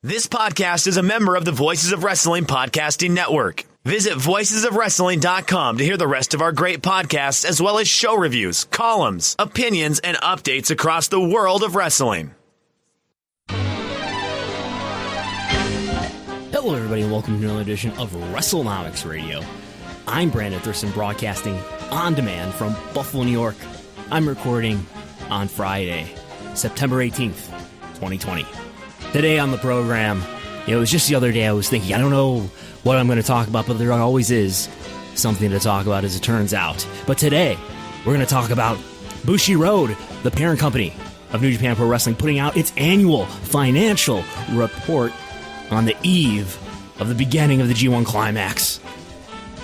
This podcast is a member of the Voices of Wrestling Podcasting Network. Visit voicesofwrestling.com to hear the rest of our great podcasts, as well as show reviews, columns, opinions, and updates across the world of wrestling. Hello, everybody, and welcome to another edition of Wrestlenomics Radio. I'm Brandon Thurston, broadcasting on demand from Buffalo, New York. I'm recording on Friday, September 18th, 2020. Today on the program, it was just the other day I was thinking, I don't know what I'm going to talk about, but there always is something to talk about as it turns out. But today, we're going to talk about Bushiroad, the parent company of New Japan Pro Wrestling, putting out its annual financial report on the eve of the beginning of the G1 Climax.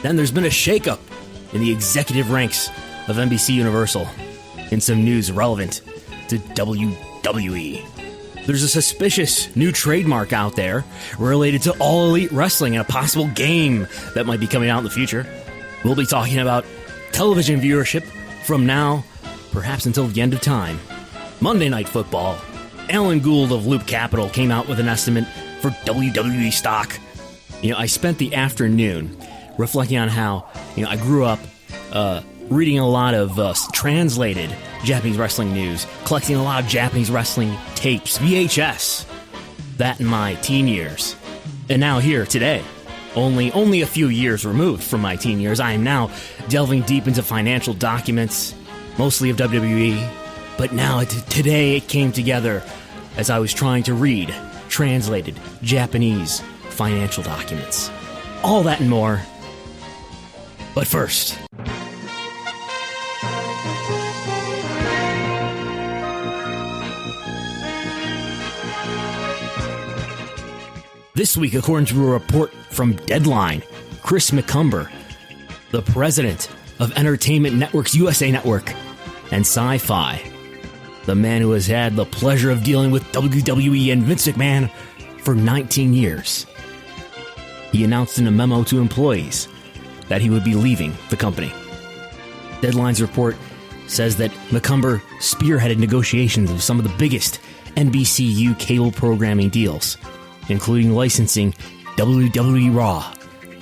Then there's been a shakeup in the executive ranks of NBCUniversal in some news relevant to WWE. There's a suspicious new trademark out there related to All Elite Wrestling and a possible game that might be coming out in the future. We'll be talking about television viewership from now, perhaps until the end of time. Monday Night Football. Alan Gould of Loop Capital came out with an estimate for WWE stock. I spent the afternoon reflecting on how, I grew up reading a lot of translated Japanese wrestling news, collecting a lot of Japanese wrestling tapes, VHS, that in my teen years. And now here today, only a few years removed from my teen years, I am now delving deep into financial documents, mostly of WWE. But now, today, it came together as I was trying to read translated Japanese financial documents. All that and more. But first, this week, according to a report from Deadline, Chris Mccumber, the president of Entertainment Networks USA Network and Sci-Fi, the man who has had the pleasure of dealing with WWE and Vince McMahon for 19 years. He announced in a memo to employees that he would be leaving the company. Deadline's report says that Mccumber spearheaded negotiations of some of the biggest NBCU cable programming deals, including licensing WWE Raw,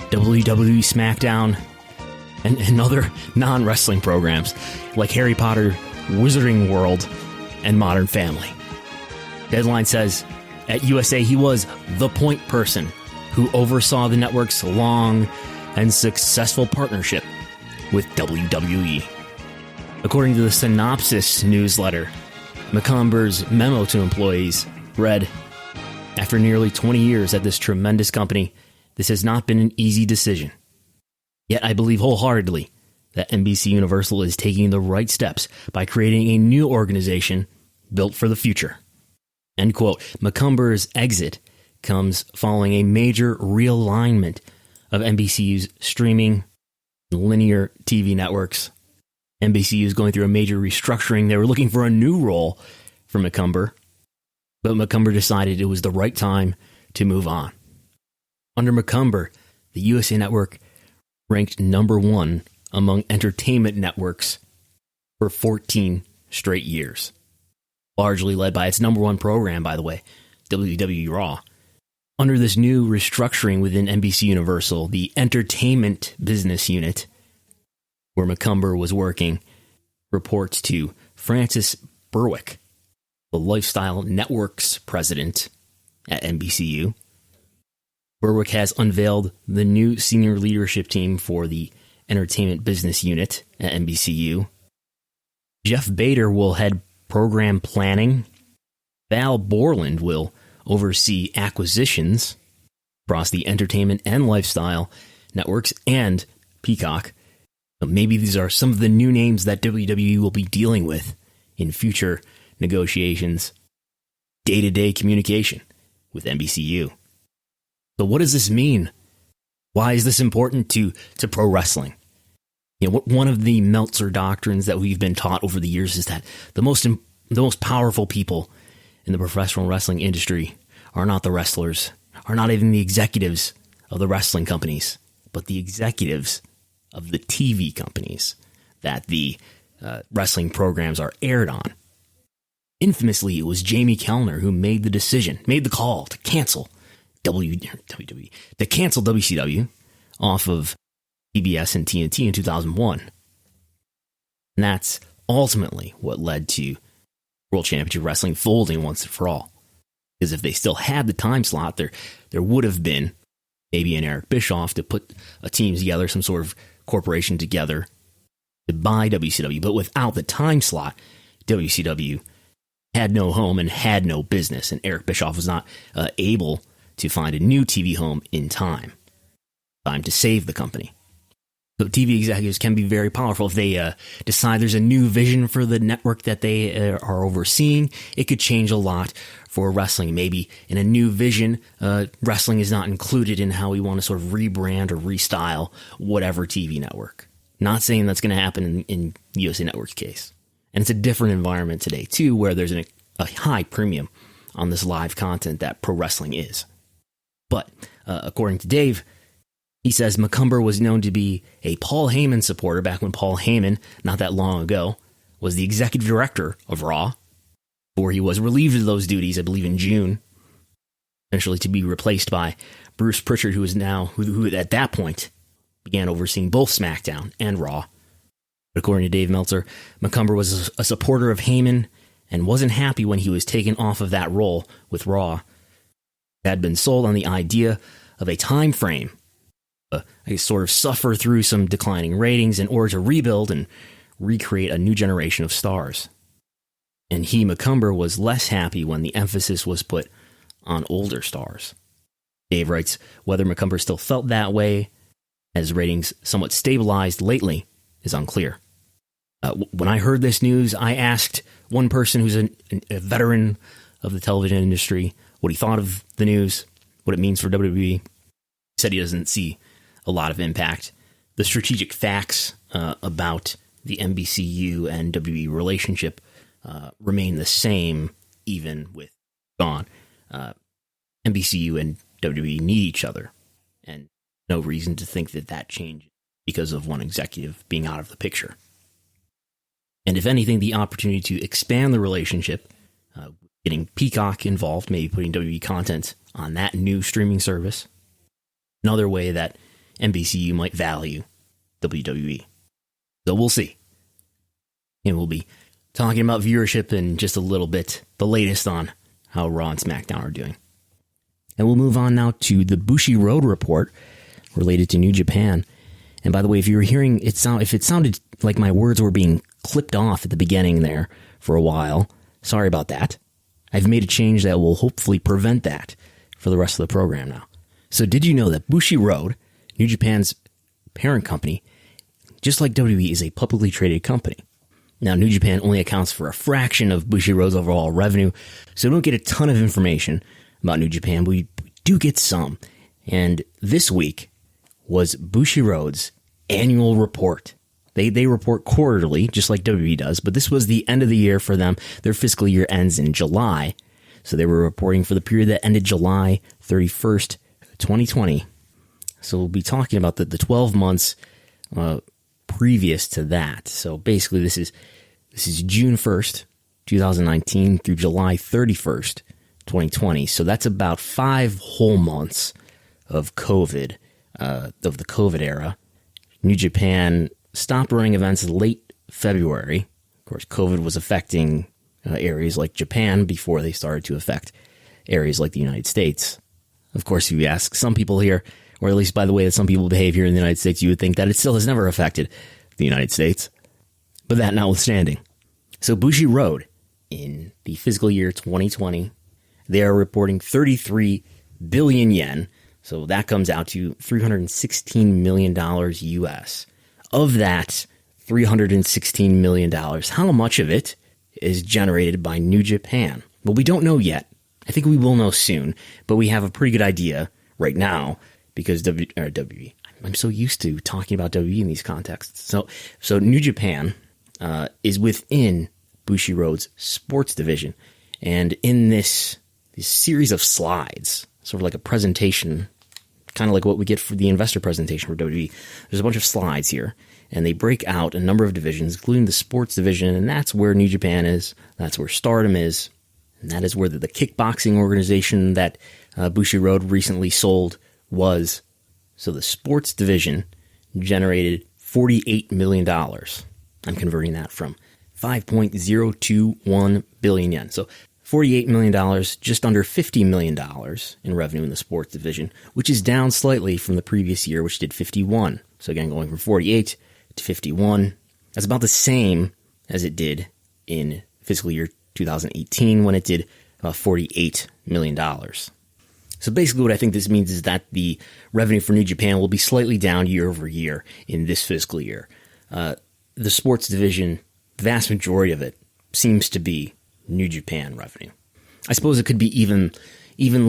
WWE SmackDown, and other non-wrestling programs like Harry Potter, Wizarding World, and Modern Family. Deadline says at USA he was the point person who oversaw the network's long and successful partnership with WWE. According to the Synopsis newsletter, Mccumber's memo to employees read, "After nearly 20 years at this tremendous company, this has not been an easy decision. Yet I believe wholeheartedly that NBCUniversal is taking the right steps by creating a new organization built for the future." End quote. Mccumber's exit comes following a major realignment of NBCU's streaming linear TV networks. NBCU is going through a major restructuring. They were looking for a new role for Mccumber, but Mccumber decided it was the right time to move on. Under Mccumber, the USA Network ranked number one among entertainment networks for 14 straight years, largely led by its number one program, by the way, WWE Raw. Under this new restructuring within NBCUniversal, the entertainment business unit, where Mccumber was working, reports to Francis Berwick, the Lifestyle Networks president at NBCU. Berwick has unveiled the new senior leadership team for the entertainment business unit at NBCU. Jeff Bader will head program planning. Val Borland will oversee acquisitions across the entertainment and lifestyle networks and Peacock. Maybe these are some of the new names that WWE will be dealing with in future negotiations. Day-to-day communication with NBCU. So what does this mean? Why is this important to pro wrestling? One of the Meltzer doctrines that we've been taught over the years is that the most powerful people in the professional wrestling industry are not the wrestlers, are not even the executives of the wrestling companies, but the executives of the TV companies that the wrestling programs are aired on. Infamously, it was Jamie Kellner who made the call to cancel WWE, to cancel WCW off of PBS and TNT in 2001. And that's ultimately what led to World Championship Wrestling folding once and for all. Because if they still had the time slot, there would have been maybe an Eric Bischoff to put a team together, some sort of corporation together to buy WCW. But without the time slot, WCW had no home and had no business. And Eric Bischoff was not able to find a new TV home in time to save the company. So TV executives can be very powerful. If they decide there's a new vision for the network that they are overseeing, it could change a lot for wrestling. Maybe in a new vision, wrestling is not included in how we want to sort of rebrand or restyle whatever TV network. Not saying that's going to happen in USA Network's case. And it's a different environment today, too, where there's a high premium on this live content that pro wrestling is. But according to Dave, he says Mccumber was known to be a Paul Heyman supporter back when Paul Heyman, not that long ago, was the executive director of Raw, before he was relieved of those duties, I believe in June, eventually to be replaced by Bruce Pritchard, who at that point began overseeing both SmackDown and Raw. But according to Dave Meltzer, Mccumber was a supporter of Heyman and wasn't happy when he was taken off of that role with Raw. He had been sold on the idea of a time frame, sort of suffer through some declining ratings in order to rebuild and recreate a new generation of stars. And Mccumber, was less happy when the emphasis was put on older stars. Dave writes, whether Mccumber still felt that way, as ratings somewhat stabilized lately, is unclear. When I heard this news, I asked one person who's a veteran of the television industry what he thought of the news, what it means for WWE. He said he doesn't see a lot of impact. The strategic facts about the NBCU and WWE relationship remain the same even with gone. NBCU and WWE need each other, and no reason to think that changes because of one executive being out of the picture. And if anything, the opportunity to expand the relationship, getting Peacock involved, maybe putting WWE content on that new streaming service, another way that NBCU might value WWE. So we'll see. And we'll be talking about viewership in just a little bit, the latest on how Raw and SmackDown are doing. And we'll move on now to the Bushiroad report related to New Japan. And by the way, if you were hearing if it sounded like my words were being clipped off at the beginning there for a while, sorry about that. I've made a change that will hopefully prevent that for the rest of the program now. So did you know that Bushiroad, New Japan's parent company, just like WWE, is a publicly traded company? Now, New Japan only accounts for a fraction of Bushiroad's overall revenue, so we don't get a ton of information about New Japan, but we do get some. And this week was Bushiroad's annual report. They report quarterly, just like WWE does, but this was the end of the year for them. Their fiscal year ends in July, so they were reporting for the period that ended July 31st, 2020. So we'll be talking about the 12 months previous to that. So basically, this is June 1st, 2019 through July 31st, 2020. So that's about 5 whole months of COVID, of the COVID era. New Japan stopped running events late February. Of course, COVID was affecting areas like Japan before they started to affect areas like the United States. Of course, if you ask some people here, or at least by the way that some people behave here in the United States, you would think that it still has never affected the United States. But that notwithstanding. So Bushiroad, in the fiscal year 2020, they are reporting 33 billion yen. So that comes out to $316 million US. Of that $316 million, how much of it is generated by New Japan? Well, we don't know yet. I think we will know soon, but we have a pretty good idea right now because WWE. I'm so used to talking about WWE in these contexts. So New Japan is within Bushiroad's sports division, and in this series of slides, sort of like a presentation kind of like what we get for the investor presentation for WWE. There's a bunch of slides here, and they break out a number of divisions, including the sports division, and that's where New Japan is, that's where Stardom is, and that is where the kickboxing organization that Bushiroad recently sold was. So the sports division generated $48 million. I'm converting that from 5.021 billion yen. So $48 million, just under $50 million in revenue in the sports division, which is down slightly from the previous year, which did 51. So again, going from 48 to 51. That's about the same as it did in fiscal year 2018 when it did $48 million. So basically what I think this means is that the revenue for New Japan will be slightly down year over year in this fiscal year. The sports division, the vast majority of it seems to be New Japan revenue. I suppose it could be even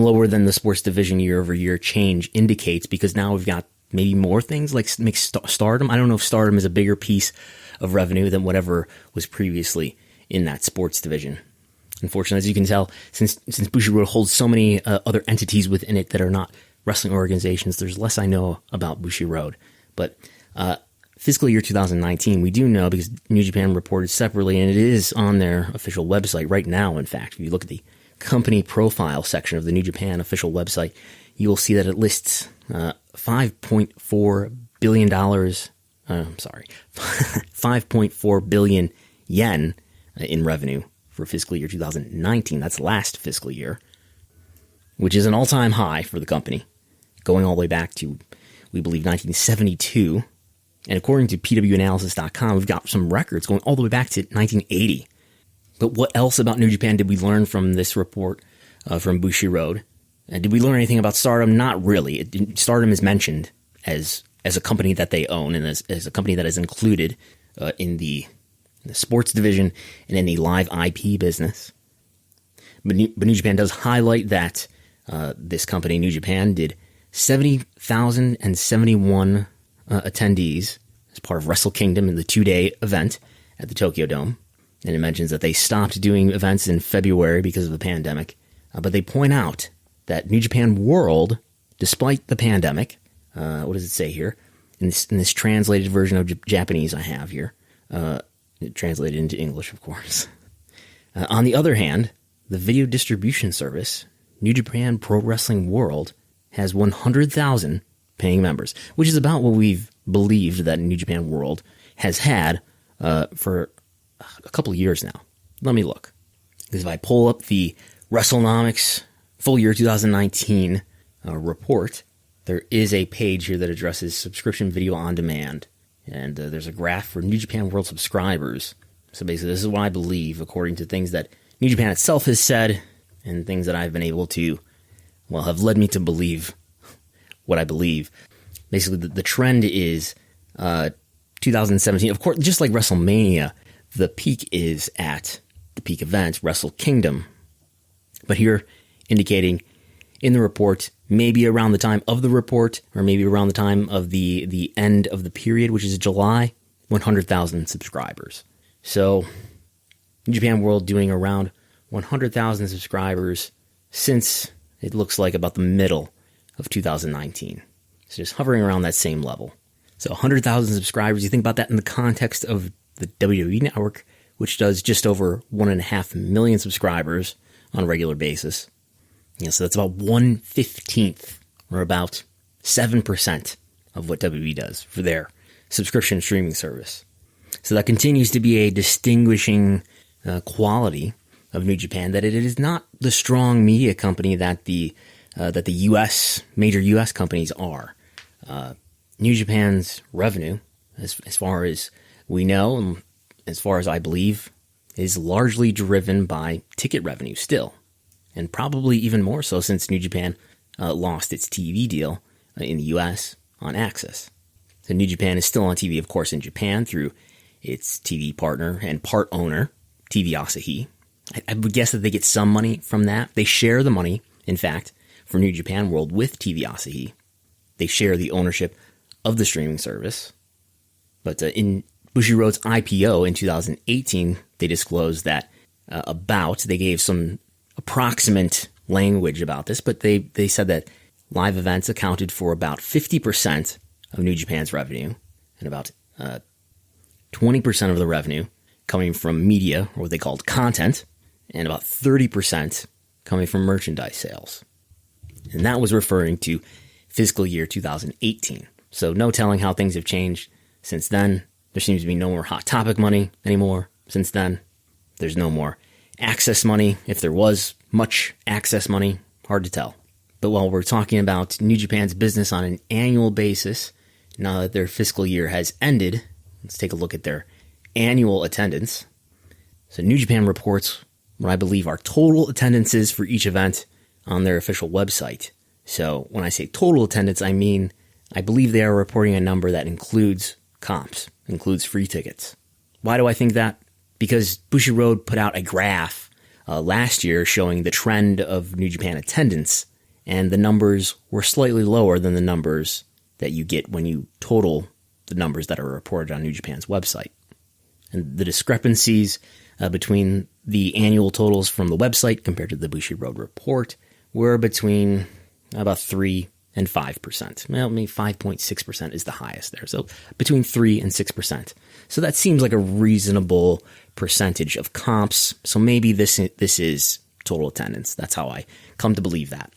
lower than the sports division year over year change indicates, because now we've got maybe more things like Stardom. I don't know if Stardom is a bigger piece of revenue than whatever was previously in that sports division. Unfortunately, as you can tell, since Bushiroad holds so many other entities within it that are not wrestling organizations, there's less I know about Bushiroad. But fiscal year 2019, we do know because New Japan reported separately, and it is on their official website right now, in fact. If you look at the company profile section of the New Japan official website, you will see that it lists $5.4 billion, 5.4 billion yen in revenue for fiscal year 2019. That's last fiscal year, which is an all-time high for the company, going all the way back to, we believe, 1972. And according to pwanalysis.com, we've got some records going all the way back to 1980. But what else about New Japan did we learn from this report from Bushiroad? And did we learn anything about Stardom? Not really. Stardom is mentioned as a company that they own and as a company that is included in the sports division and in the live IP business. But New Japan does highlight that this company, New Japan, did 70,071 attendees as part of Wrestle Kingdom in the 2-day event at the Tokyo Dome. And it mentions that they stopped doing events in February because of the pandemic. But they point out that New Japan World, despite the pandemic, what does it say here? In this translated version of Japanese I have here, translated into English, of course. On the other hand, the video distribution service, New Japan Pro Wrestling World, has 100,000 paying members, which is about what we've believed that New Japan World has had for a couple of years now. Let me look. Because if I pull up the Wrestlenomics full year 2019 report, there is a page here that addresses subscription video on demand. And there's a graph for New Japan World subscribers. So basically, this is what I believe, according to things that New Japan itself has said, and things that I've been able to, well, have led me to believe what I believe. Basically, the trend is 2017. Of course, just like WrestleMania, the peak is at the peak event, Wrestle Kingdom. But here, indicating in the report, maybe around the time of the report, or maybe around the time of the end of the period, which is July, 100,000 subscribers. So, New Japan World doing around 100,000 subscribers since it looks like about the middle of 2019. So just hovering around that same level. So 100,000 subscribers, you think about that in the context of the WWE Network, which does just over 1.5 million subscribers on a regular basis. Yeah, so that's about 1/15, or about 7% of what WWE does for their subscription streaming service. So that continues to be a distinguishing quality of New Japan, that it is not the strong media company that the U.S. major U.S. companies are. New Japan's revenue, as far as we know, and as far as I believe, is largely driven by ticket revenue still. And probably even more so since New Japan lost its TV deal in the U.S. on Access. So New Japan is still on TV, of course, in Japan through its TV partner and part owner, TV Asahi. I would guess that they get some money from that. They share the money, in fact, for New Japan World with TV Asahi. They share the ownership of the streaming service. But in Bushiroad's IPO in 2018, they disclosed that they gave some approximate language about this, but they said that live events accounted for about 50% of New Japan's revenue, and about 20% of the revenue coming from media, or what they called content, and about 30% coming from merchandise sales. And that was referring to fiscal year 2018. So no telling how things have changed since then. There seems to be no more Hot Topic money anymore since then. There's no more access money. If there was much access money, hard to tell. But while we're talking about New Japan's business on an annual basis, now that their fiscal year has ended, let's take a look at their annual attendance. So New Japan reports what I believe are total attendances for each event on their official website. So when I say total attendance, I mean I believe they are reporting a number that includes comps, includes free tickets. Why do I think that? Because Bushiroad put out a graph last year showing the trend of New Japan attendance, and the numbers were slightly lower than the numbers that you get when you total the numbers that are reported on New Japan's website. And the discrepancies between the annual totals from the website compared to the Bushiroad report were between about 3 and 5%. Well, maybe 5.6% is the highest there. So between 3 and 6%. So that seems like a reasonable percentage of comps. So maybe this is total attendance. That's how I come to believe that.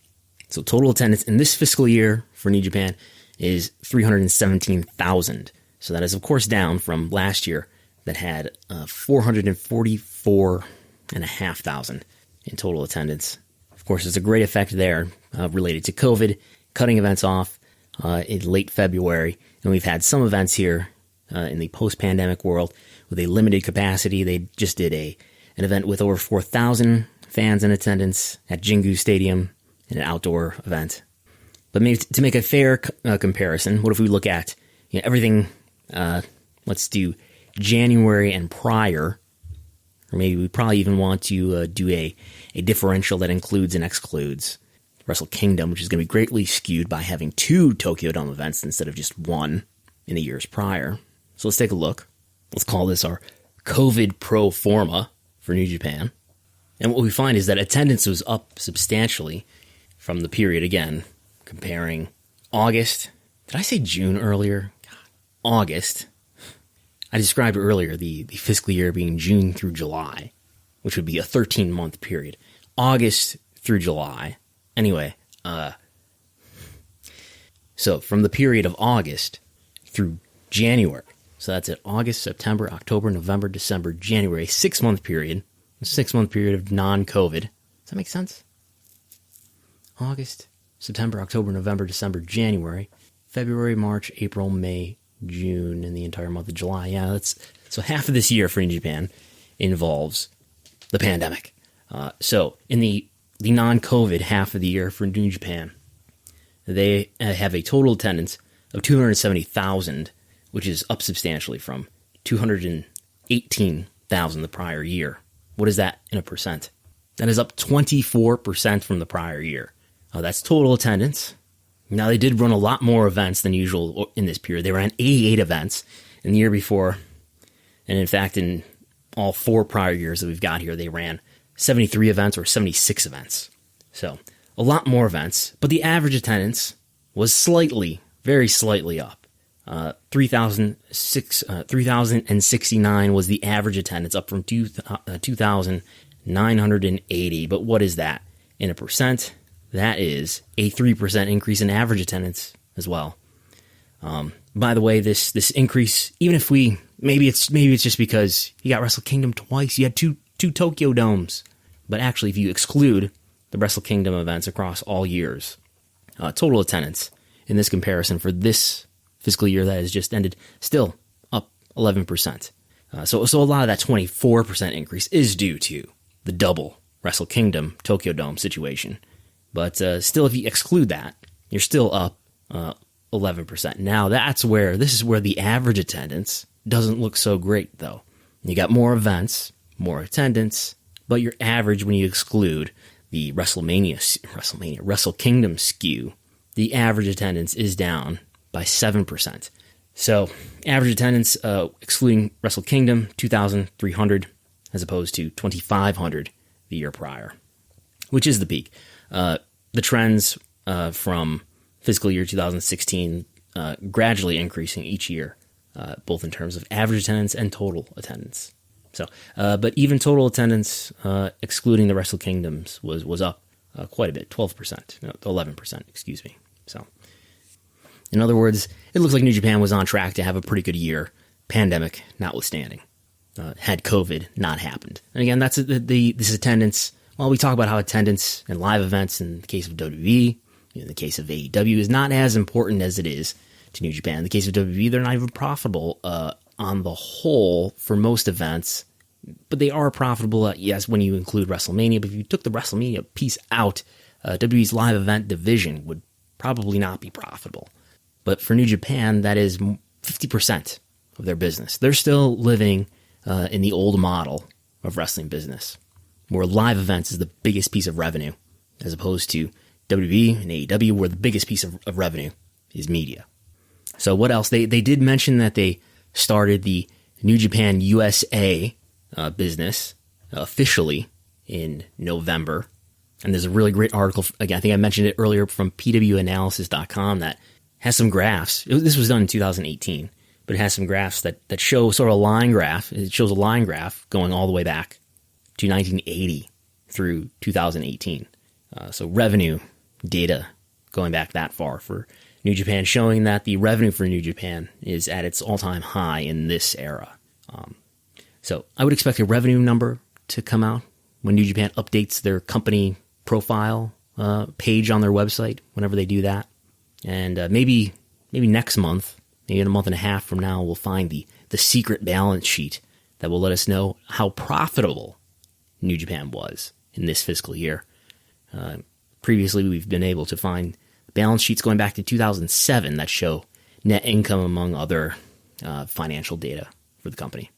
So total attendance in this fiscal year for New Japan is 317,000. So that is, of course, down from last year that had 444,500 in total attendance. Of course, there's a great effect there related to COVID, cutting events off in late February. And we've had some events here in the post-pandemic world with a limited capacity. They just did an event with over 4,000 fans in attendance at Jingu Stadium in an outdoor event. But maybe to make a fair comparison, what if we look at everything, let's do January and prior, or maybe we probably even want to do a differential that includes and excludes Wrestle Kingdom, which is going to be greatly skewed by having 2 Tokyo Dome events instead of just 1 in the years prior. So let's take a look. Let's call this our COVID pro forma for New Japan. And what we find is that attendance was up substantially from the period, again, comparing August. Did I say June earlier? God, August. I described earlier the fiscal year being June through July, which would be a 13-month period. August through July. Anyway, so from the period of August through January, so that's it, August, September, October, November, December, January, 6-month period, a 6-month period of non-COVID. Does that make sense? August, September, October, November, December, January, February, March, April, May, June, and the entire month of July. Yeah, so half of this year for New Japan involves the pandemic. So in the non-COVID half of the year for New Japan, they have a total attendance of 270,000, which is up substantially from 218,000 the prior year. What is that in a percent? That is up 24% from the prior year. That's total attendance. Now, they did run a lot more events than usual in this period. They ran 88 events in the year before. And in fact, in all 4 prior years that we've got here, they ran 73 events or 76 events. So a lot more events, but the average attendance was slightly, very slightly up. 3,069 was the average attendance, up from 2,980. But what is that in a percent? That is a 3% increase in average attendance as well. By the way, this increase, even if maybe it's just because you got Wrestle Kingdom twice, you had two Tokyo Domes. But actually, if you exclude the Wrestle Kingdom events across all years, total attendance in this comparison for this fiscal year that has just ended, still up 11%. So a lot of that 24% increase is due to the double Wrestle Kingdom Tokyo Dome situation. But still, if you exclude that, you're still up 11%. Now, this is where the average attendance doesn't look so great, though. You got more events, more attendance, but your average, when you exclude the Wrestle Kingdom skew, the average attendance is down by 7%. So, average attendance, excluding Wrestle Kingdom, 2,300, as opposed to 2,500 the year prior, which is the peak. The trends from fiscal year 2016 gradually increasing each year, both in terms of average attendance and total attendance. So, but even total attendance, excluding the Wrestle Kingdoms, was up quite a bit, 12%, no, 11%, excuse me. So, in other words, it looks like New Japan was on track to have a pretty good year, pandemic notwithstanding. Had COVID not happened. And again, that's this attendance. Well, we talk about how attendance and live events in the case of WWE, in the case of AEW, is not as important as it is to New Japan. In the case of WWE, they're not even profitable on the whole for most events, but they are profitable, yes, when you include WrestleMania. But if you took the WrestleMania piece out, WWE's live event division would probably not be profitable. But for New Japan, that is 50% of their business. They're still living in the old model of wrestling business, where live events is the biggest piece of revenue, as opposed to WWE and AEW, where the biggest piece of revenue is media. So what else? They did mention that they started the New Japan USA business officially in November. And there's a really great article, again, I think I mentioned it earlier, from pwanalysis.com that has some graphs. This was done in 2018, but it has some graphs that show sort of a line graph. It shows a line graph going all the way back to 1980 through 2018. So revenue data going back that far for New Japan, showing that the revenue for New Japan is at its all-time high in this era. So I would expect a revenue number to come out when New Japan updates their company profile page on their website, whenever they do that. And maybe next month, maybe in a month and a half from now, we'll find the secret balance sheet that will let us know how profitable New Japan was in this fiscal year. Previously, we've been able to find balance sheets going back to 2007 that show net income among other financial data for the company.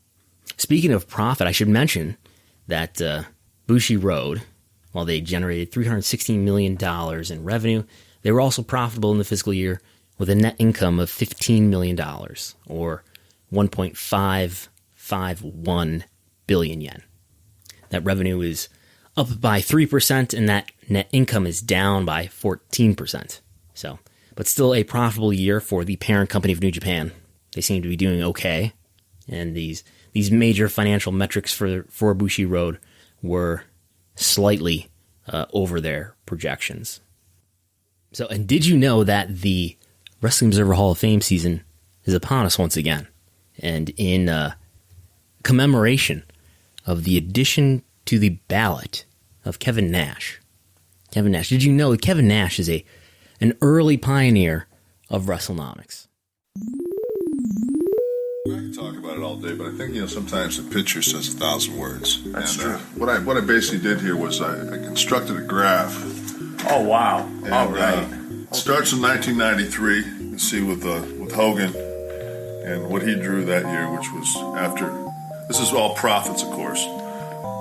Speaking of profit, I should mention that Bushiroad, while they generated $316 million in revenue, they were also profitable in the fiscal year with a net income of $15 million, or 1.551 billion yen. That revenue is up by 3%, and that net income is down by 14%. So, but still a profitable year for the parent company of New Japan. They seem to be doing okay, and these major financial metrics for Bushiroad were slightly over their projections. So, and did you know that the Wrestling Observer Hall of Fame season is upon us once again? And in commemoration of the addition to the ballot of Kevin Nash. Kevin Nash. Did you know that Kevin Nash is an early pioneer of Wrestlenomics? I can talk about it all day, but I think, sometimes a picture says 1,000 words. That's true. What I basically did here was I constructed a graph. Oh, wow. And, all right. It starts in 1993, you can see with Hogan and what he drew that year, which was after. This is all profits, of course.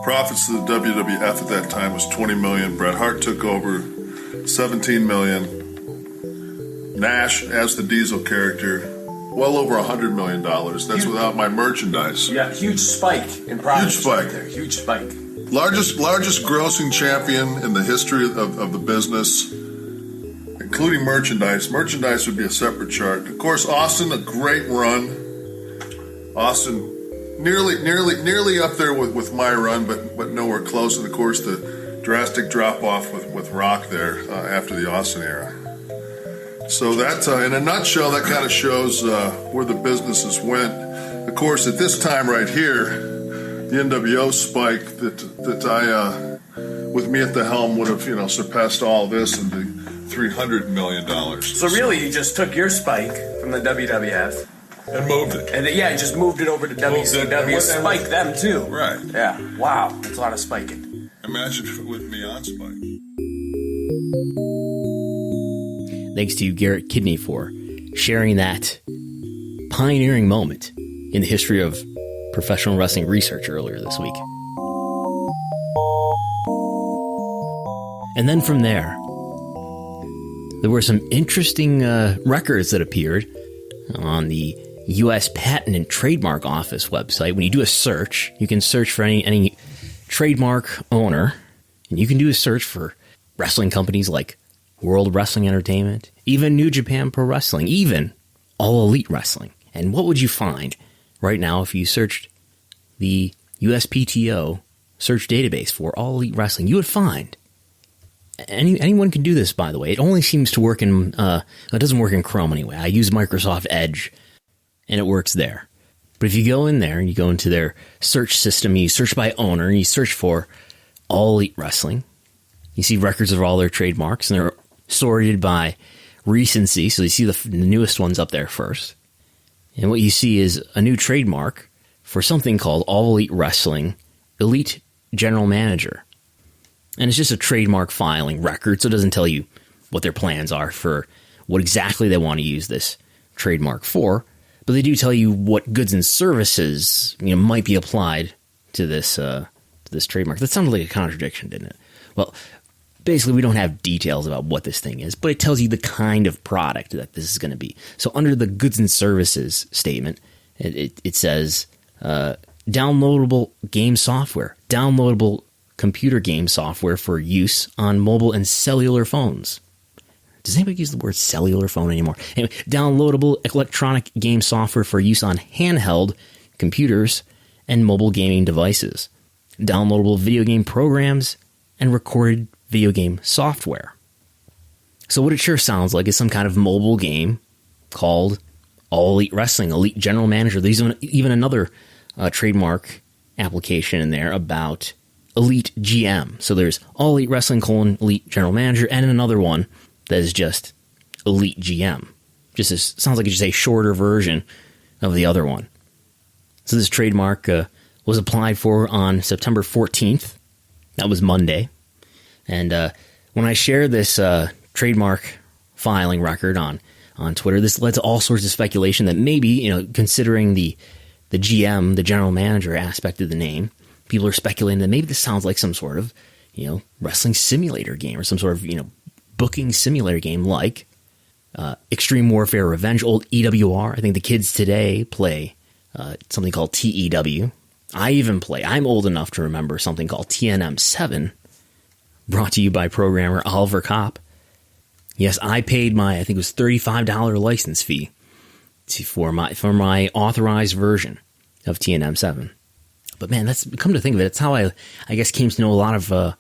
Profits to the WWF at that time was $20 million. Bret Hart took over, $17 million. Nash, as the Diesel character, well over $100 million. That's without my merchandise. Yeah, huge spike in profits. Huge spike. Right there. Huge spike. Largest grossing champion in the history of the business, including merchandise. Merchandise would be a separate chart. Of course, Austin, a great run. Austin, nearly up there with my run, but nowhere close. And of course, the drastic drop off with Rock there after the Austin era. So that, in a nutshell, that kind of shows where the businesses went. Of course, at this time right here, the NWO spike that I, with me at the helm, would have surpassed all this and the $300 million. So really, you just took your spike from the WWF and moved it. and just moved it over to WCW. Spiked them too. Right. Yeah. Wow. That's a lot of spiking. Imagine with me on spike. Thanks to Garrett Kidney for sharing that pioneering moment in the history of professional wrestling research earlier this week. And then from there were some interesting records that appeared on the U.S. Patent and Trademark Office website. When you do a search, you can search for any trademark owner, and you can do a search for wrestling companies like World Wrestling Entertainment, even New Japan Pro Wrestling, even All Elite Wrestling. And what would you find right now if you searched the USPTO search database for All Elite Wrestling? You would find anyone can do this, by the way. It only seems to work in, it doesn't work in Chrome anyway. I use Microsoft Edge, and it works there. But if you go in there and you go into their search system, you search by owner, and you search for All Elite Wrestling, you see records of all their trademarks, and they're sorted by recency. So you see the newest ones up there first. And what you see is a new trademark for something called All Elite Wrestling Elite General Manager. And it's just a trademark filing record, so it doesn't tell you what their plans are for what exactly they want to use this trademark for. But they do tell you what goods and services might be applied to this trademark. That sounded like a contradiction, didn't it? Well, basically, we don't have details about what this thing is, but it tells you the kind of product that this is going to be. So under the goods and services statement, it says downloadable game software, downloadable computer game software for use on mobile and cellular phones. Does anybody use the word cellular phone anymore? Anyway, downloadable electronic game software for use on handheld computers and mobile gaming devices. Downloadable video game programs and recorded video game software. So what it sure sounds like is some kind of mobile game called All Elite Wrestling, Elite General Manager. There's even another trademark application in there about Elite GM. So there's All Elite Wrestling : Elite General Manager, and another one that is just Elite GM. Sounds like it's just a shorter version of the other one. So this trademark was applied for on September 14th. That was Monday. And when I shared this trademark filing record on Twitter, this led to all sorts of speculation that maybe, considering the GM, the general manager aspect of the name, people are speculating that maybe this sounds like some sort of, wrestling simulator game or some sort of, booking simulator game like Extreme Warfare Revenge, old EWR. I think the kids today play something called TEW. I'm old enough to remember something called TNM7, brought to you by programmer Oliver Kopp. Yes, I paid I think it was $35 license fee for my authorized version of TNM7. But man, that's, come to think of it, it's how I guess came to know a lot of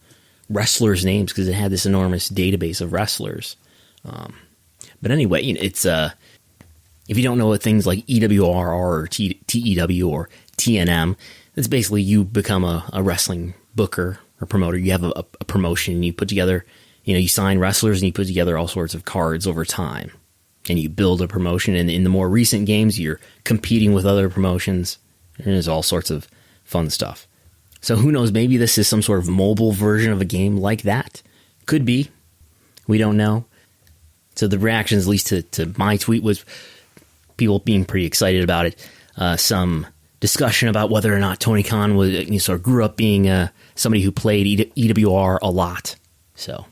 wrestlers' names, because it had this enormous database of wrestlers. But anyway, it's if you don't know what things like EWR are, or TEW or TNM, it's basically you become a wrestling booker or promoter. You have a promotion, and you put together, you sign wrestlers, and you put together all sorts of cards over time, and you build a promotion. And in the more recent games, you're competing with other promotions, and there's all sorts of fun stuff. So who knows, maybe this is some sort of mobile version of a game like that. Could be. We don't know. So the reactions, at least to my tweet, was people being pretty excited about it. Some discussion about whether or not Tony Khan was, sort of grew up being somebody who played EWR a lot. So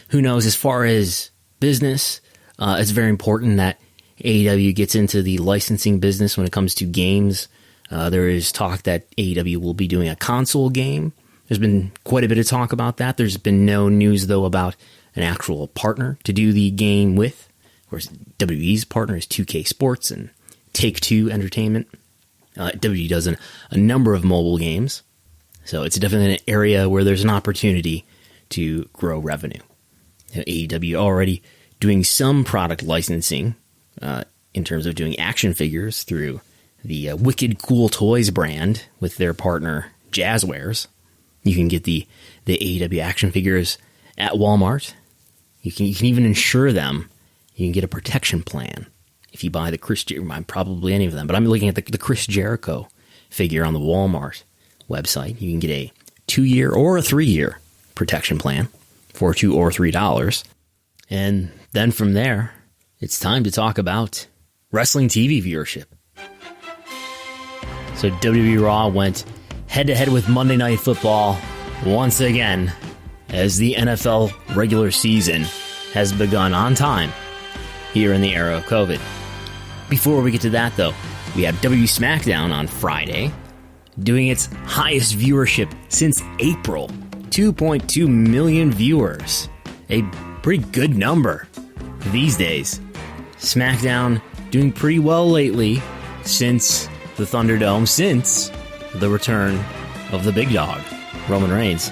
who knows? As far as business, it's very important that AEW gets into the licensing business when it comes to games. There is talk that AEW will be doing a console game. There's been quite a bit of talk about that. There's been no news, though, about an actual partner to do the game with. Of course, WWE's partner is 2K Sports and Take-Two Entertainment. WWE does a number of mobile games, so it's definitely an area where there's an opportunity to grow revenue. AEW already doing some product licensing in terms of doing action figures through the Wicked Cool Toys brand with their partner Jazzwares. You can get the AEW action figures at Walmart. You can even insure them. You can get a protection plan if you buy the probably any of them, but I'm looking at the Chris Jericho figure on the Walmart website. You can get a 2-year or a 3-year protection plan for $2 or $3. And then from there, it's time to talk about wrestling TV viewership. So WWE Raw went head-to-head with Monday Night Football once again, as the NFL regular season has begun on time here in the era of COVID. Before we get to that, though, we have WWE SmackDown on Friday, doing its highest viewership since April. 2.2 million viewers. A pretty good number these days. SmackDown doing pretty well lately since the Thunderdome, since the return of the big dog, Roman Reigns.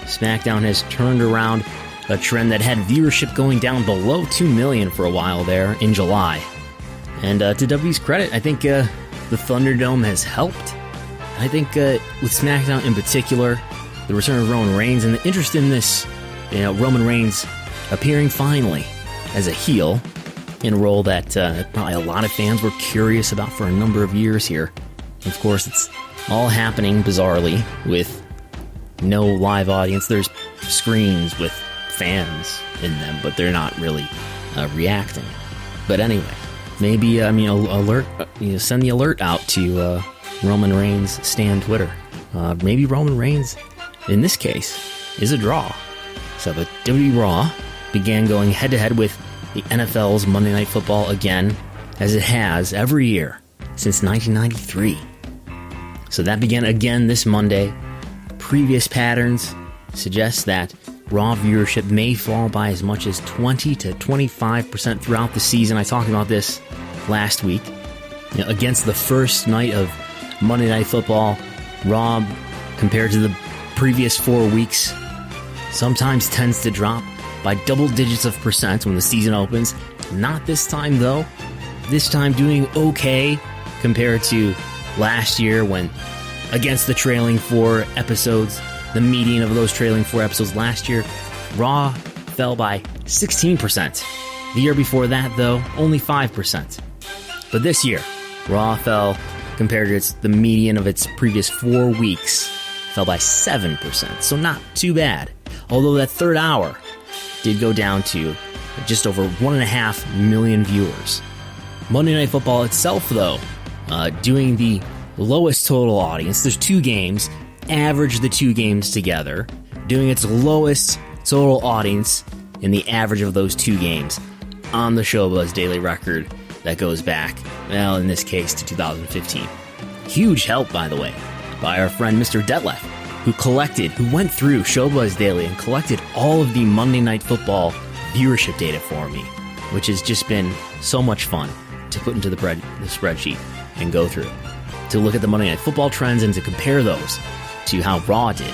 SmackDown has turned around a trend that had viewership going down below 2 million for a while there in July. And to WWE's credit, I think the Thunderdome has helped. I think with SmackDown in particular, the return of Roman Reigns and the interest in this, Roman Reigns appearing finally as a heel in a role that probably a lot of fans were curious about for a number of years here. Of course, it's all happening bizarrely with no live audience. There's screens with fans in them, but they're not really reacting. But anyway, maybe alert. Send the alert out to Roman Reigns Stan Twitter. Maybe Roman Reigns, in this case, is a draw. So the WWE Raw began going head-to-head with the NFL's Monday Night Football again, as it has every year since 1993. So that began again this Monday. Previous patterns suggest that Raw viewership may fall by as much as 20 to 25% throughout the season. I talked about this last week. Against the first night of Monday Night Football, Raw, compared to the previous 4 weeks, sometimes tends to drop by double digits of percent when the season opens. Not this time, though. This time doing okay compared to last year when, against the trailing 4 episodes, the median of those trailing 4 episodes last year, Raw fell by 16%. The year before that, though, only 5%. But this year, Raw fell, compared to the median of its previous 4 weeks, fell by 7%. So not too bad. Although that third hour did go down to just over 1.5 million viewers. Monday Night Football itself, though, doing the lowest total audience. There's 2 games. Average the 2 games together. Doing its lowest total audience in the average of those 2 games on the Showbuzz daily record that goes back, well, in this case, to 2015. Huge help, by the way, by our friend Mr. Detlef, who went through Showbuzz Daily and collected all of the Monday Night Football viewership data for me, which has just been so much fun to put into the spreadsheet and go through, to look at the Monday Night Football trends and to compare those to how Raw did,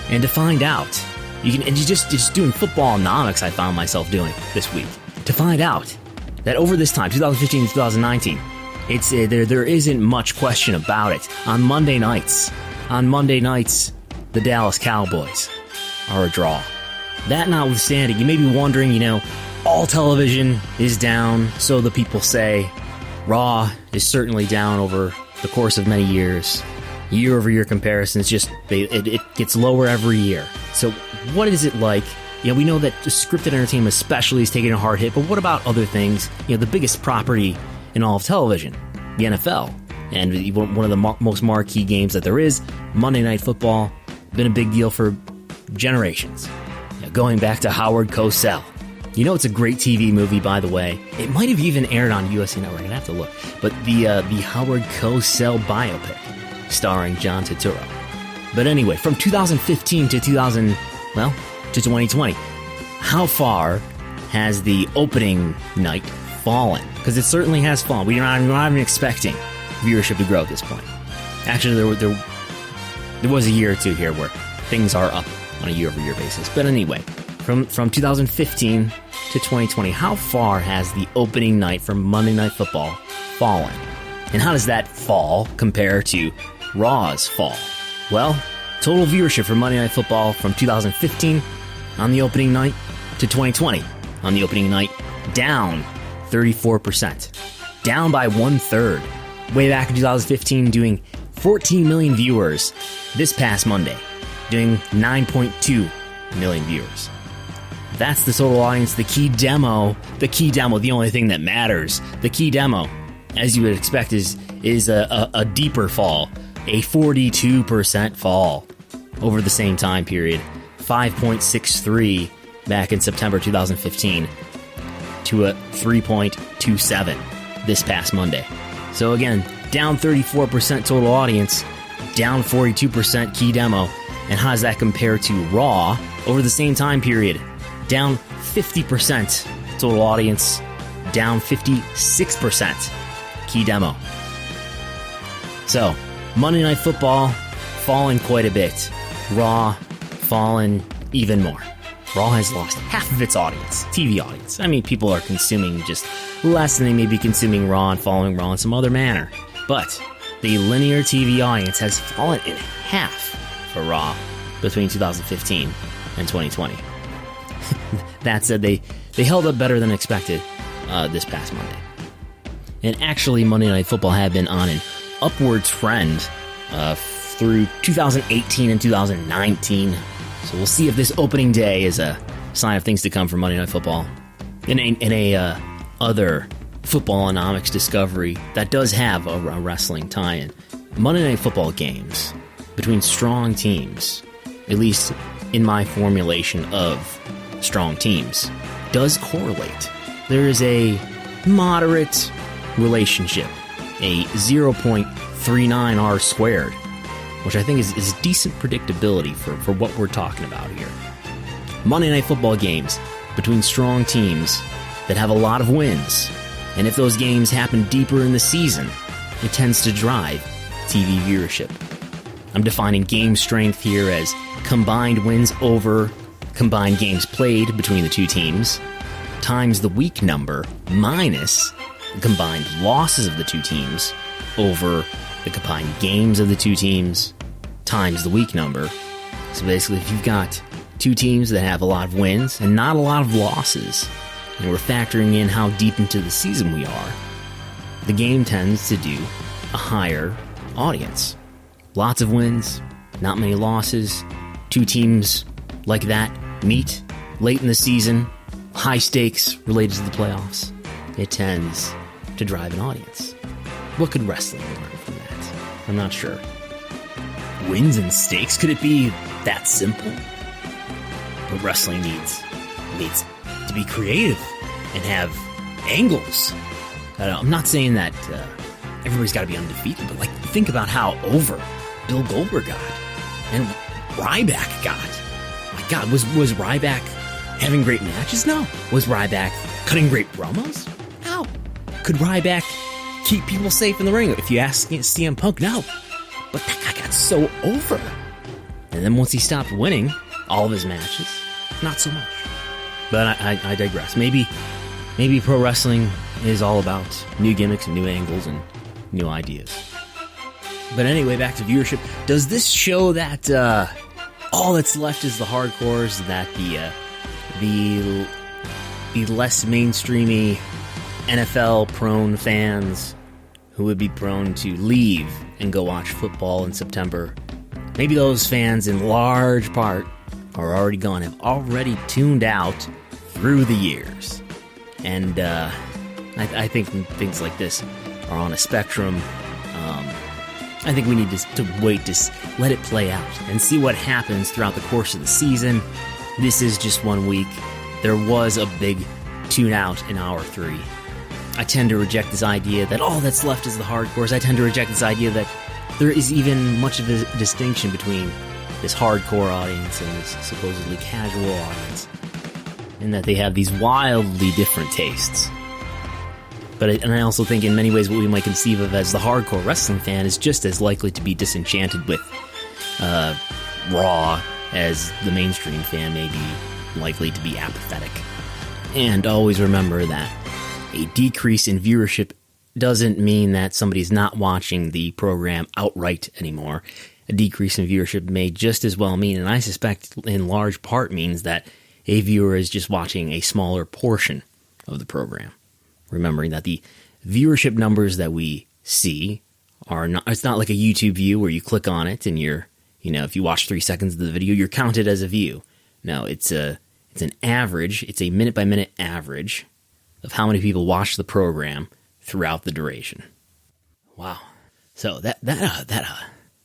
and to find out, just doing football-nomics I found myself doing this week, to find out that over this time, 2015 to 2019, it's there isn't much question about it. On Monday nights, the Dallas Cowboys are a draw. That notwithstanding, you may be wondering, all television is down, so the people say. Raw is certainly down over the course of many years. Year-over-year comparisons, it gets lower every year. So what is it like? We know that scripted entertainment especially is taking a hard hit, but what about other things? The biggest property in all of television, the NFL. And one of the most marquee games that there is, Monday Night Football, been a big deal for generations. Going back to Howard Cosell. It's a great TV movie, by the way. It might have even aired on USA Network. I'd have to look. But the Howard Cosell biopic, starring John Turturro. But anyway, from 2015 to 2020, how far has the opening night fallen? Because it certainly has fallen. We're not even expecting viewership to grow at this point. Actually, there was a year or two here where things are up on a year-over-year basis. But anyway, from 2015 to 2020, how far has the opening night for Monday Night Football fallen? And how does that fall compare to Raw's fall? Well, total viewership for Monday Night Football from 2015 on the opening night to 2020 on the opening night, down 34%. Down by 1/3. Way back in 2015, doing 14 million viewers. This past Monday, doing 9.2 million viewers. That's the total audience. The key demo, the only thing that matters. The key demo, as you would expect, is a deeper fall. A 42% fall over the same time period. 5.63 back in September 2015 to a 3.27 this past Monday. So again, down 34% total audience, down 42% key demo. And how does that compare to Raw over the same time period? Down 50% total audience, down 56%. Key demo. So, Monday Night Football fallen quite a bit. Raw fallen even more. Raw has lost half of its audience, TV audience. I mean, people are consuming just less than they may be consuming Raw and following Raw in some other manner. But the linear TV audience has fallen in half for Raw between 2015 and 2020. That said, they held up better than expected this past Monday. And actually, Monday Night Football had been on an upward trend through 2018 and 2019. So we'll see if this opening day is a sign of things to come for Monday Night Football. In a other Footballonomics discovery that does have a wrestling tie-in, Monday Night Football games between strong teams, at least in my formulation of strong teams, does correlate. There is a moderate relationship, a 0.39 R squared, which I think is decent predictability for what we're talking about here. Monday Night Football games between strong teams that have a lot of wins, and if those games happen deeper in the season, it tends to drive TV viewership. I'm defining game strength here as combined wins over combined games played between the two teams, times the week number minus the combined losses of the two teams over the combined games of the two teams, times the week number. So basically, if you've got two teams that have a lot of wins and not a lot of losses, and we're factoring in how deep into the season we are, the game tends to do a higher audience. Lots of wins, not many losses, two teams like that meet late in the season, high stakes related to the playoffs. It tends to drive an audience. What could wrestling learn from that? I'm not sure. Wins and stakes? Could it be that simple? But wrestling needs to be creative and have angles. I'm not saying that everybody's got to be undefeated, but think about how over Bill Goldberg got and Ryback got. My God, was Ryback having great matches? No. Was Ryback cutting great promos? No. Could Ryback keep people safe in the ring? If you ask CM Punk, no. But that guy got so over. And then once he stopped winning all of his matches, not so much. But I digress. Maybe pro wrestling is all about new gimmicks and new angles and new ideas. But anyway, back to viewership. Does this show that all that's left is the hardcores, that the less mainstreamy NFL-prone fans who would be prone to leave and go watch football in September, maybe those fans in large part are already gone, have already tuned out through the years. And I think things like this are on a spectrum. I think we need to wait to let it play out and see what happens throughout the course of the season. This is just 1 week. There was a big tune out in hour 3. I tend to reject this idea that all that's left is the hardcores. I tend to reject this idea that there is even much of a distinction between this hardcore audience and this supposedly casual audience, and that they have these wildly different tastes. And I also think in many ways what we might conceive of as the hardcore wrestling fan is just as likely to be disenchanted with Raw as the mainstream fan may be likely to be apathetic. And always remember that a decrease in viewership doesn't mean that somebody's not watching the program outright anymore. A decrease in viewership may just as well mean, and I suspect in large part means, that a viewer is just watching a smaller portion of the program. Remembering that the viewership numbers that we see are not, it's not like a YouTube view where you click on it and if you watch 3 seconds of the video, you're counted as a view. No, it's an average, it's a minute-by-minute average of how many people watch the program throughout the duration. Wow. So that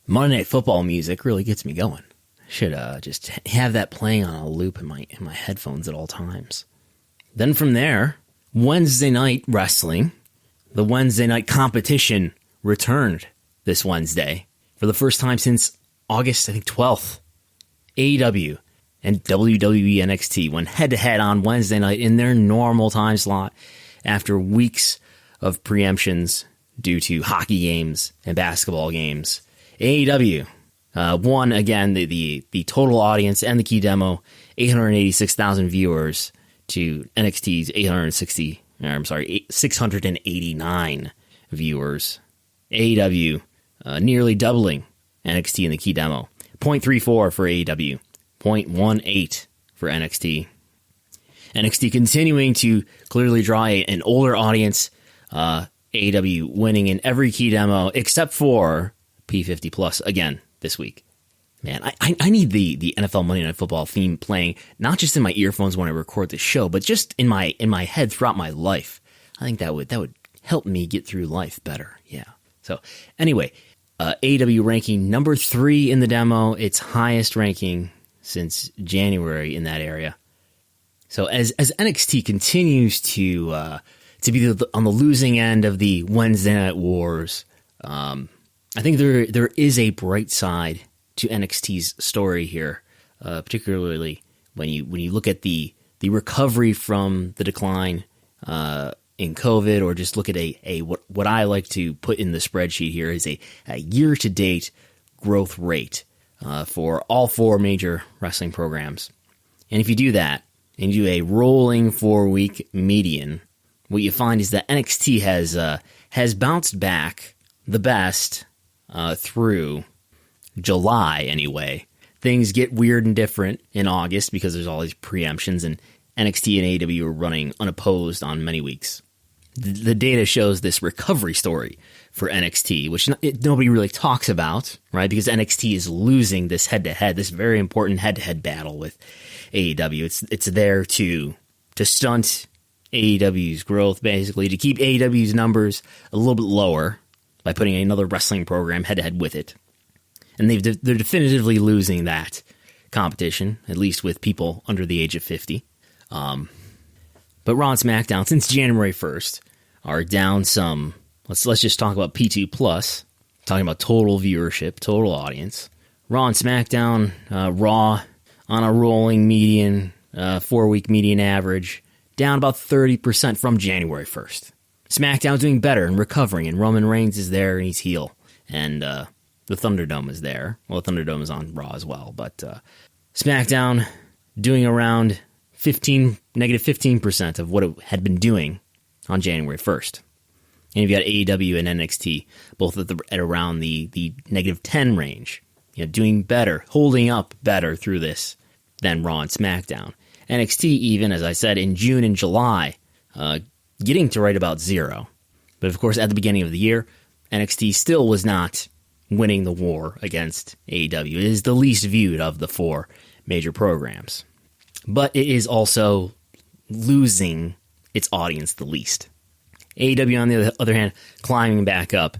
Monday Night Football music really gets me going. I should just have that playing on a loop in my headphones at all times. Then from there, Wednesday Night Wrestling, the Wednesday night competition, returned this Wednesday for the first time since August, 12th. AEW and WWE NXT went head-to-head on Wednesday night in their normal time slot after weeks of preemptions due to hockey games and basketball games. AEW won again the total audience and the key demo, 886,000 viewers to NXT's 689 viewers. AEW nearly doubling NXT in the key demo. 0.34 for AEW, 0.18 for NXT. NXT continuing to clearly draw an older audience. AEW winning in every key demo except for P50 Plus again this week. Man, I need the NFL Monday Night Football theme playing, not just in my earphones when I record the show, but just in my head throughout my life. I think that would help me get through life better. Yeah. So anyway, AEW ranking number 3 in the demo, its highest ranking since January in that area. So as NXT continues to be on the losing end of the Wednesday Night Wars, I think there is a bright side to NXT's story here, particularly when you look at the recovery from the decline in COVID, or just look at what I like to put in the spreadsheet here is a year-to-date growth rate for all 4 major wrestling programs. And if you do that, and you do a rolling 4-week median, what you find is that NXT has bounced back the best through July anyway. Things get weird and different in August because there's all these preemptions, and NXT and AEW are running unopposed on many weeks. The data shows this recovery story for NXT, which nobody really talks about, right? Because NXT is losing this head-to-head, this very important head-to-head battle with AEW. It's there to stunt AEW's growth, basically, to keep AEW's numbers a little bit lower by putting another wrestling program head-to-head with it. And they're definitively losing that competition, at least with people under the age of 50. But Raw and SmackDown, since January 1st, are down some. Let's just talk about P2 Plus, talking about total viewership, total audience. Raw and SmackDown, Raw on a rolling median, 4-week median average, down about 30% from January 1st. SmackDown doing better and recovering, and Roman Reigns is there and he's heel. And the Thunderdome is there. Well, the Thunderdome is on Raw as well, but SmackDown doing around negative 15% of what it had been doing on January 1st. And you've got AEW and NXT both at around the negative 10 range, doing better, holding up better through this than Raw and SmackDown. NXT even, as I said, in June and July, getting to right about 0. But of course, at the beginning of the year, NXT still was not winning the war against AEW. It is the least viewed of the 4 major programs. But it is also losing its audience the least. AEW, on the other hand, climbing back up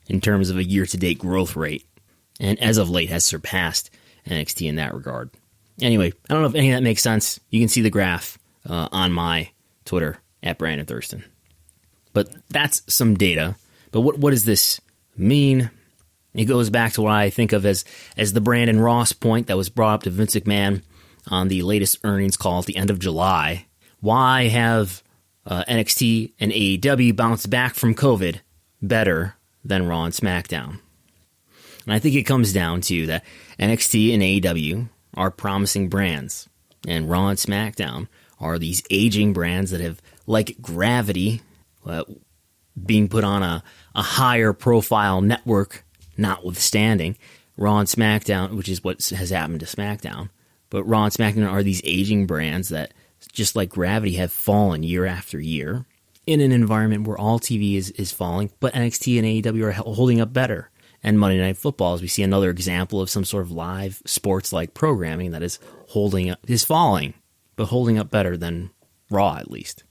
in terms of a year-to-date growth rate, and as of late has surpassed NXT in that regard. Anyway, I don't know if any of that makes sense. You can see the graph on my Twitter, @Brandon Thurston. But that's some data. But what does this mean? It goes back to what I think of as the Brandon Ross point that was brought up to Vince McMahon on the latest earnings call at the end of July. Why have NXT and AEW bounced back from COVID better than Raw and SmackDown? And I think it comes down to that NXT and AEW are promising brands, and Raw and SmackDown are these aging brands that have, like Gravity, being put on a higher profile network, notwithstanding. Raw and SmackDown, which is what has happened to SmackDown, but Raw and SmackDown are these aging brands that, just like Gravity, have fallen year after year in an environment where all TV is falling, but NXT and AEW are holding up better. And Monday Night Football, as we see another example of some sort of live sports-like programming that is falling, but holding up better than Raw, at least.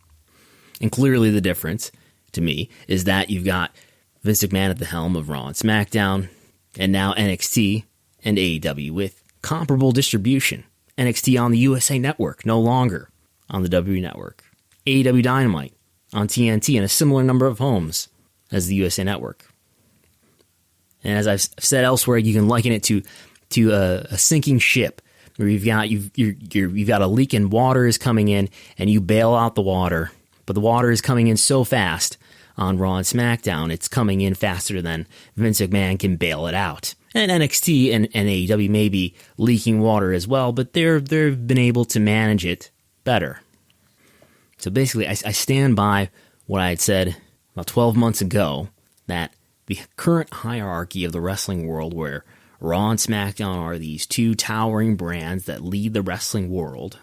And clearly the difference, to me, is that you've got Vince McMahon at the helm of Raw and SmackDown, and now NXT and AEW with comparable distribution. NXT on the USA Network, no longer on the WWE Network. AEW Dynamite on TNT in a similar number of homes as the USA Network. And as I've said elsewhere, you can liken it to a sinking ship where you've got a leak and water is coming in, and you bail out the water, but the water is coming in so fast on Raw and SmackDown, it's coming in faster than Vince McMahon can bail it out. And NXT and AEW may be leaking water as well, but they've been able to manage it better. So basically, I stand by what I had said about 12 months ago, that the current hierarchy of the wrestling world, where Raw and SmackDown are these two towering brands that lead the wrestling world,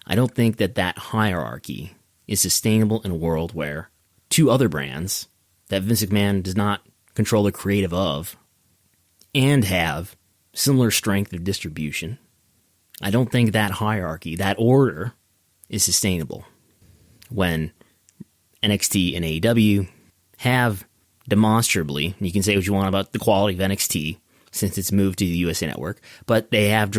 I don't think that hierarchy is sustainable in a world where two other brands that Vince McMahon does not control the creative of and have similar strength of distribution. I don't think that hierarchy, that order, is sustainable when NXT and AEW have demonstrably, you can say what you want about the quality of NXT since it's moved to the USA Network, but they have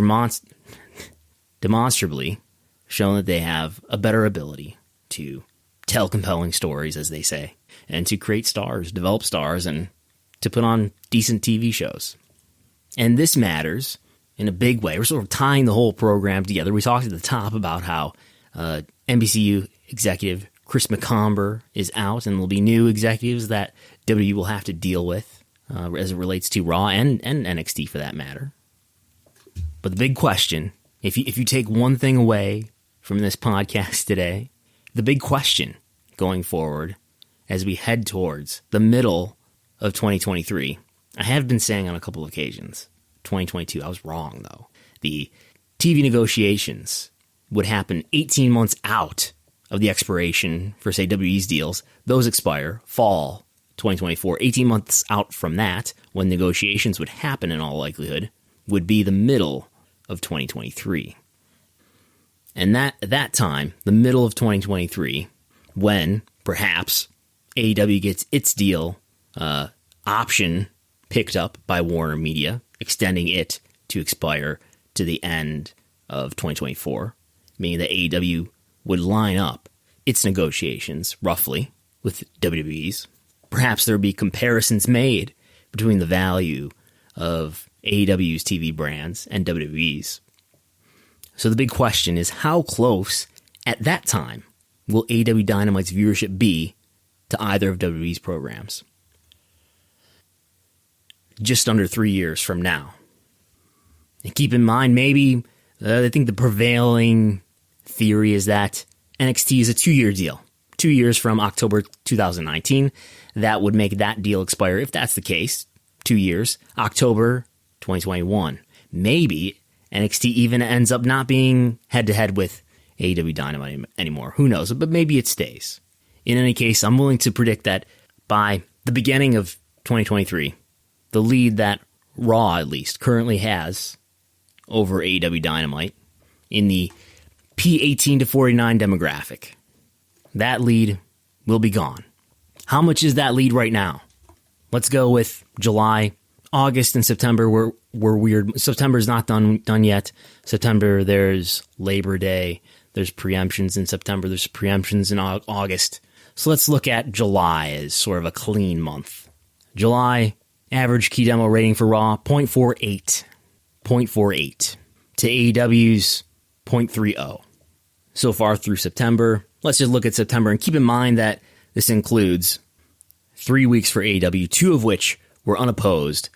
demonstrably shown that they have a better ability to tell compelling stories, as they say, and to create stars, develop stars, and to put on decent TV shows. And this matters in a big way. We're sort of tying the whole program together. We talked at the top about how NBCU executive Chris Mccumber is out, and there'll be new executives that WWE will have to deal with as it relates to Raw and NXT for that matter. But the big question, if you take one thing away from this podcast today, the big question going forward as we head towards the middle of 2023, I have been saying on a couple of occasions, 2022, I was wrong though. The TV negotiations would happen 18 months out of the expiration for, say, WWE's deals. Those expire fall 2024. 18 months out from that, when negotiations would happen in all likelihood, would be the middle of 2023. And at that time, the middle of 2023, when perhaps AEW gets its deal option picked up by Warner Media, extending it to expire to the end of 2024, meaning that AEW would line up its negotiations roughly with WWE's. Perhaps there would be comparisons made between the value of AEW's TV brands and WWE's. So the big question is, how close at that time will AEW Dynamite's viewership be to either of WWE's programs? Just under 3 years from now. And keep in mind, maybe, I think the prevailing theory is that NXT is a 2-year deal. 2 years from October 2019. That would make that deal expire, if that's the case, 2 years, October 2021. Maybe NXT even ends up not being head-to-head with AEW Dynamite anymore. Who knows? But maybe it stays. In any case, I'm willing to predict that by the beginning of 2023, the lead that Raw, at least, currently has over AEW Dynamite in the P18 to 49 demographic, that lead will be gone. How much is that lead right now? Let's go with July. August and September were weird. September's not done yet. September, there's Labor Day. There's preemptions in September. There's preemptions in August. So let's look at July as sort of a clean month. July, average key demo rating for Raw, 0.48. 0.48. To AEW's 0.30. So far through September. Let's just look at September and keep in mind that this includes 3 weeks for AEW, 2 of which were unopposed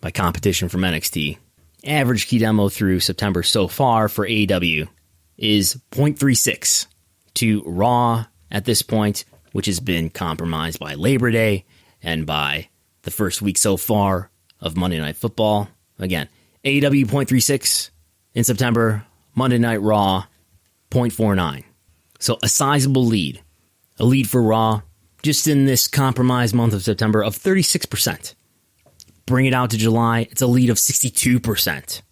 by competition from NXT. Average key demo through September so far for AEW is 0.36 to Raw at this point, which has been compromised by Labor Day and by the first week so far of Monday Night Football. Again, AEW 0.36 in September, Monday Night Raw 0.49. So a sizable lead. A lead for Raw just in this compromised month of September of 36%. Bring it out to July, it's a lead of 62%.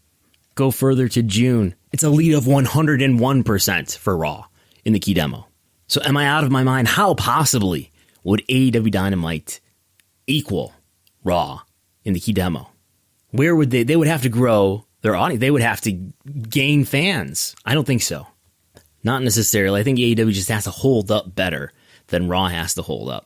Go further to June, it's a lead of 101% for Raw in the key demo. So am I out of my mind? How possibly would AEW Dynamite equal Raw in the key demo? Where would they would have to grow their audience. They would have to gain fans. I don't think so. Not necessarily. I think AEW just has to hold up better than Raw has to hold up.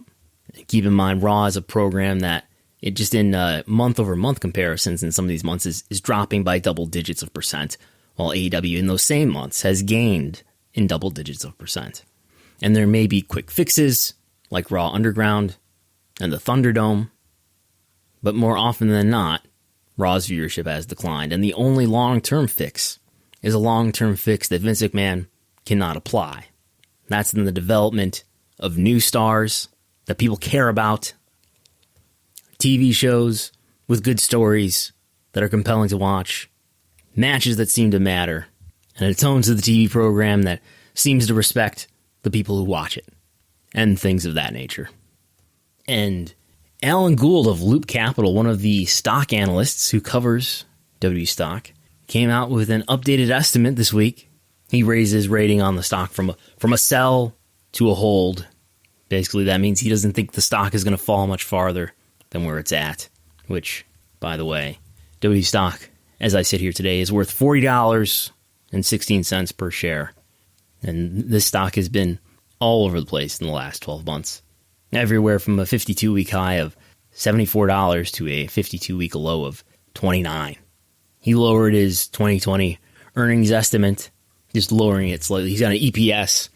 Keep in mind, Raw is a program that it just in month-over-month comparisons in some of these months is dropping by double digits of percent, while AEW in those same months has gained in double digits of percent. And there may be quick fixes like Raw Underground and the Thunderdome, but more often than not, Raw's viewership has declined, and the only long-term fix is a long-term fix that Vince McMahon cannot apply. That's in the development of new stars that people care about, TV shows with good stories that are compelling to watch, matches that seem to matter, and a tone to the TV program that seems to respect the people who watch it, and things of that nature. And Alan Gould of Loop Capital, one of the stock analysts who covers WWE stock, came out with an updated estimate this week. He raised his rating on the stock from a sell to a hold. Basically, that means he doesn't think the stock is going to fall much farther than where it's at, which, by the way, WWE stock, as I sit here today, is worth $40.16 per share. And this stock has been all over the place in the last 12 months. Everywhere from a 52-week high of $74 to a 52-week low of $29. He lowered his 2020 earnings estimate, just lowering it slightly. He's got an EPS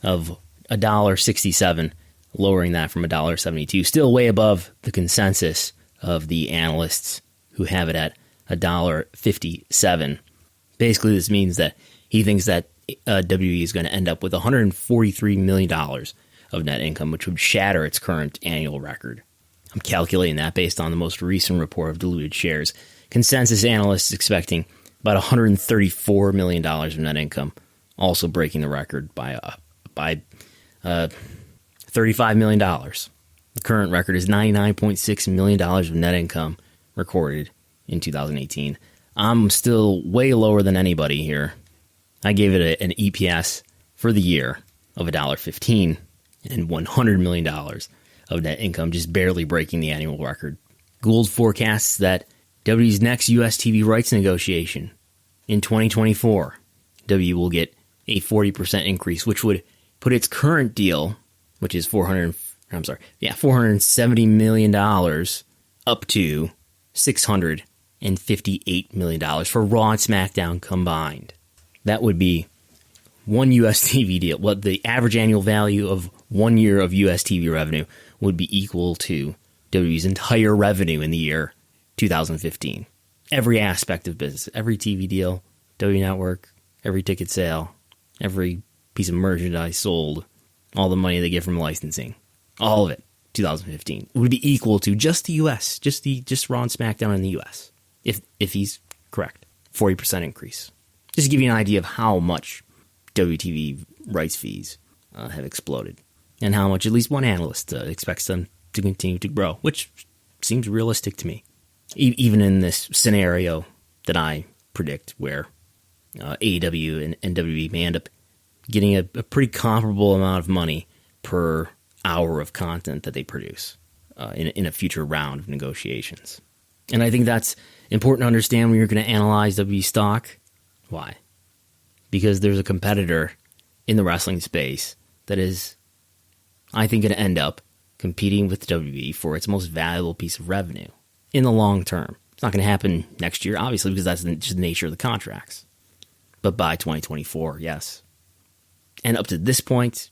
of $1.67, lowering that from $1.72. Still way above the consensus of the analysts who have it at $1.57. Basically, this means that he thinks that WWE is going to end up with $143 million of net income, which would shatter its current annual record. I'm calculating that based on the most recent report of diluted shares. Consensus analysts expecting about $134 million of net income, also breaking the record by $35 million. The current record is $99.6 million of net income recorded in 2018. I'm still way lower than anybody here. I gave it an EPS for the year of $1.15 and $100 million of net income, just barely breaking the annual record. Gould forecasts that WWE's next U.S. TV rights negotiation in 2024, WWE will get a 40% increase, which would put its current deal, which is $470 million, up to $658 million for Raw and SmackDown combined. That would be one U.S. TV deal. What the average annual value of 1 year of U.S. TV revenue would be equal to WWE's entire revenue in the year 2015. Every aspect of business, every TV deal, WWE Network, every ticket sale, every piece of merchandise sold, all the money they get from licensing, all of it, 2015, would be equal to just the U.S., just Raw and SmackDown in the U.S., if he's correct. 40% increase. Just to give you an idea of how much WTV rights fees have exploded, and how much at least one analyst expects them to continue to grow, which seems realistic to me. Even in this scenario that I predict, where AEW and WWE may end up getting a pretty comparable amount of money per hour of content that they produce in a future round of negotiations. And I think that's important to understand when you're going to analyze WWE stock. Why? Because there's a competitor in the wrestling space that is, I think, going to end up competing with WWE for its most valuable piece of revenue in the long term. It's not going to happen next year, obviously, because that's just the nature of the contracts. But by 2024, yes. And up to this point,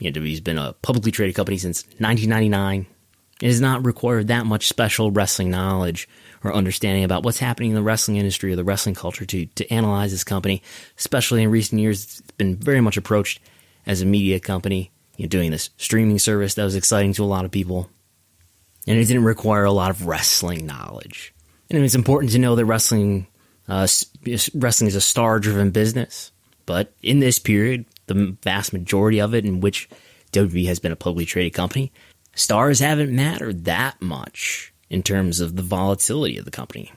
WWE's been a publicly traded company since 1999. It has not required that much special wrestling knowledge or understanding about what's happening in the wrestling industry or the wrestling culture to analyze this company. Especially in recent years, it's been very much approached as a media company, doing this streaming service that was exciting to a lot of people. And it didn't require a lot of wrestling knowledge. And it's important to know that wrestling is a star-driven business. But in this period, the vast majority of it in which WWE has been a publicly traded company, stars haven't mattered that much in terms of the volatility of the company.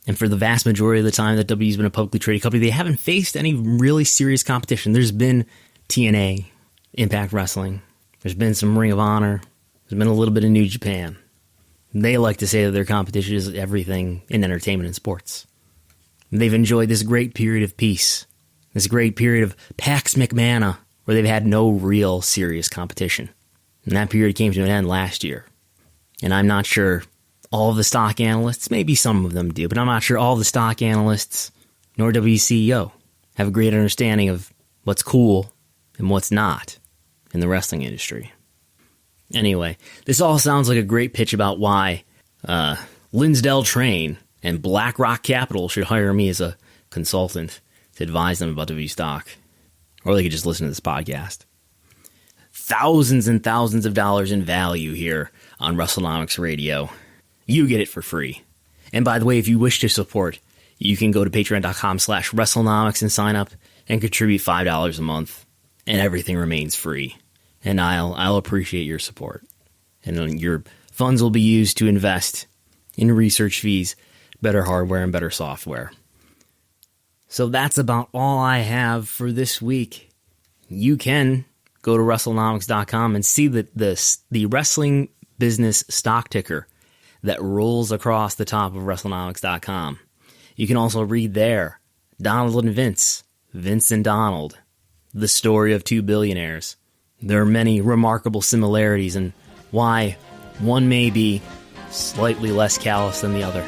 And for the vast majority of the time that WWE's been a publicly traded company, they haven't faced any really serious competition. There's been TNA, Impact Wrestling. There's been some Ring of Honor. There's been a little bit of New Japan. They like to say that their competition is everything in entertainment and sports. They've enjoyed this great period of peace, this great period of Pax McMahona, where they've had no real serious competition. And that period came to an end last year. And I'm not sure all of the stock analysts, maybe some of them do, but I'm not sure all the stock analysts nor WCEO have a great understanding of what's cool and what's not in the wrestling industry. Anyway, this all sounds like a great pitch about why Linsdell Train and BlackRock Capital should hire me as a consultant to advise them about WWE stock. Or they could just listen to this podcast. Thousands and thousands of dollars in value here on Wrestlenomics Radio. You get it for free. And by the way, if you wish to support, you can go to patreon.com/Wrestlenomics and sign up and contribute $5 a month. And everything remains free. And I'll appreciate your support. And your funds will be used to invest in research fees, better hardware, and better software. So that's about all I have for this week. You can go to Wrestlenomics.com and see the wrestling business stock ticker that rolls across the top of Wrestlenomics.com. You can also read there Donald and Vince, Vince and Donald, the story of two billionaires. There are many remarkable similarities and why one may be slightly less callous than the other.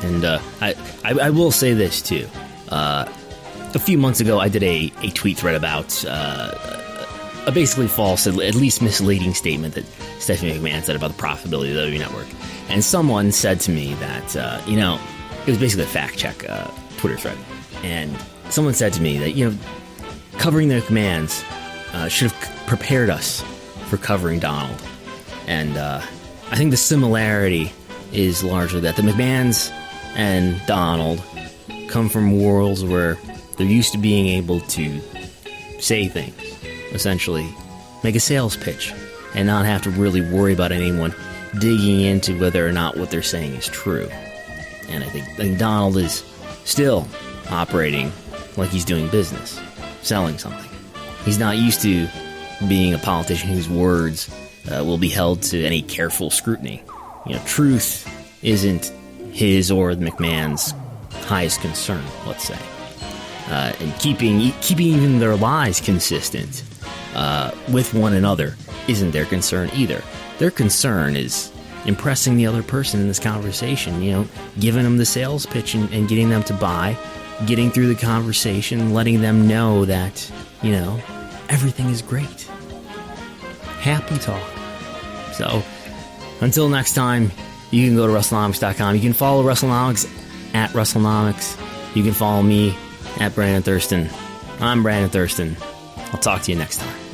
And I will say this too. A few months ago, I did a tweet thread about a basically false, at least misleading statement that Stephanie McMahon said about the profitability of the WWE Network. And someone said to me that, it was basically a fact check Twitter thread. And someone said to me that, covering the McMahons should have prepared us for covering Donald. And I think the similarity is largely that the McMahons and Donald come from worlds where they're used to being able to say things, essentially make a sales pitch, and not have to really worry about anyone digging into whether or not what they're saying is true. And I think Donald is still operating like he's doing business, selling something. He's not used to being a politician whose words will be held to any careful scrutiny. Truth isn't his or the McMahon's highest concern, let's say. And keeping even their lies consistent with one another isn't their concern either. Their concern is impressing the other person in this conversation, giving them the sales pitch and getting them to buy, getting through the conversation, letting them know that, everything is great. Happy talk. So, until next time, you can go to Wrestlenomics.com. You can follow Wrestlenomics at Wrestlenomics. You can follow me at Brandon Thurston. I'm Brandon Thurston. I'll talk to you next time.